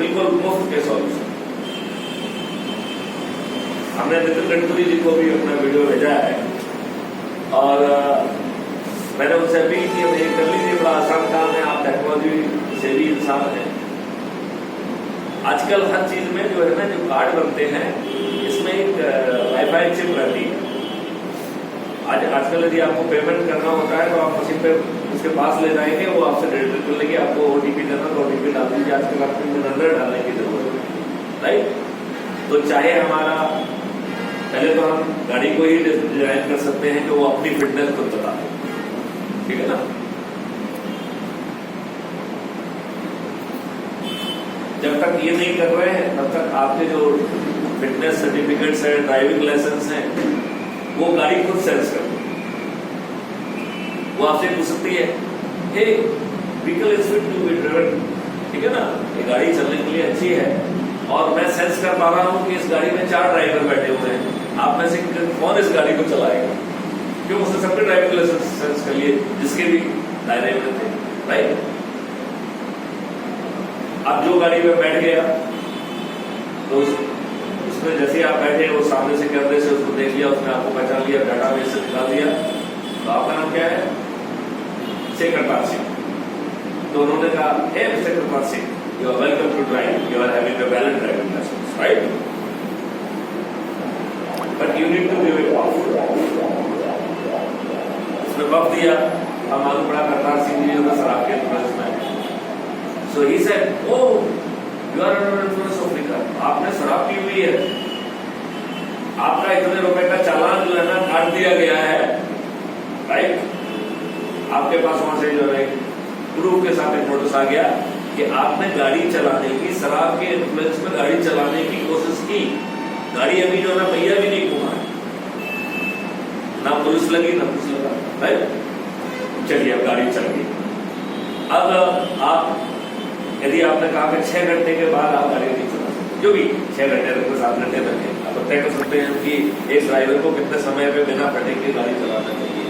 बिल्कुल मुफ्त के सॉल्यूशन। हमने नितिन गडकरी जी को भी अपना वीडियो भेजा है और मैंने उनसे अपील की ये कर लीजिए, बड़ा आसान काम है, आप टेक्नोलॉजी से भी इंसान है। आजकल हर चीज में जो है ना, जो कार्ड बनते हैं इसमें एक वाईफाई चिप रहती है। आजकल यदि आपको पेमेंट करना होता है तो आप मशीन पे उसके पास ले जाएंगे, वो आपसे डिटेल कर लेंगे, आपको ओटीपी देना तो ओटीपी डाल दीजिए। आजकल आपको नंबर डालने की जरूरत है, राइट। तो चाहे हमारा पहले तो हम गाड़ी को ही डिजाइन कर सकते हैं कि वो अपनी फिटनेस खुद बता दे, ठीक है ना। जब तक ये नहीं कर रहे हैं तब तक आपके जो फिटनेस सर्टिफिकेट्स है, ड्राइविंग लाइसेंस है, वो गाड़ी खुद सेंस कर, वो आपसे पूछ सकती है, hey vehicle is fit to be driven, ठीक है ना, ये गाड़ी चलने के लिए अच्छी है और मैं सेंस कर पा रहा हूं कि इस गाड़ी में 4 ड्राइवर बैठे हुए हैं, आप में से कौन इस गाड़ी को चलाएगा? क्यों? उसने सबके ड्राइविंग लाइसेंस सेंस कर लिए जिसके भी दायरे में थे, राइट। अब जो गाड़ी में बैठ गया तो उसमें जैसे आप बैठे वो सामने से कैमरे से उसको देख लिया, उसने आपको पहचान लिया, डाटाबेस से निकाल दिया, तो आपका नाम क्या है? शेख करतार सिंह। तो उन्होंने कहा, hey mister Kartar Singh, you are welcome to drive, you are having a valid driving licence, right, but you need to give it off. उसने वक्त दिया, अब मालूम पड़ा करतार सिंह जी जो था शराब के इन्फ्लुएंस में। So he said, "Oh, you are under influence of liquor. आपने शराब पी हुई है, आपका इतने रुपए का चालान जो है ना काट दिया गया है, राइट। आपके पास वहां से जो है प्रूफ के साथ एक नोटिस आ गया कि आपने गाड़ी चलाने की, शराब के इन्फ्लुएंस में गाड़ी चलाने की कोशिश की, गाड़ी अभी जो है पहिया भी नहीं घुमा है, ना पुलिस लगी ना कुछ लगा, राइट। चलिए अब गाड़ी चल गई। अब आप यदि आपने कहा कि 6 घंटे के बाद आप गाड़ी नहीं चला सकते, जो भी 6 घंटे तक 7 घंटे तक है, आप तय कर सकते हैं कि एक ड्राइवर को कितने समय पे बिना फटे के गाड़ी चलाना चाहिए।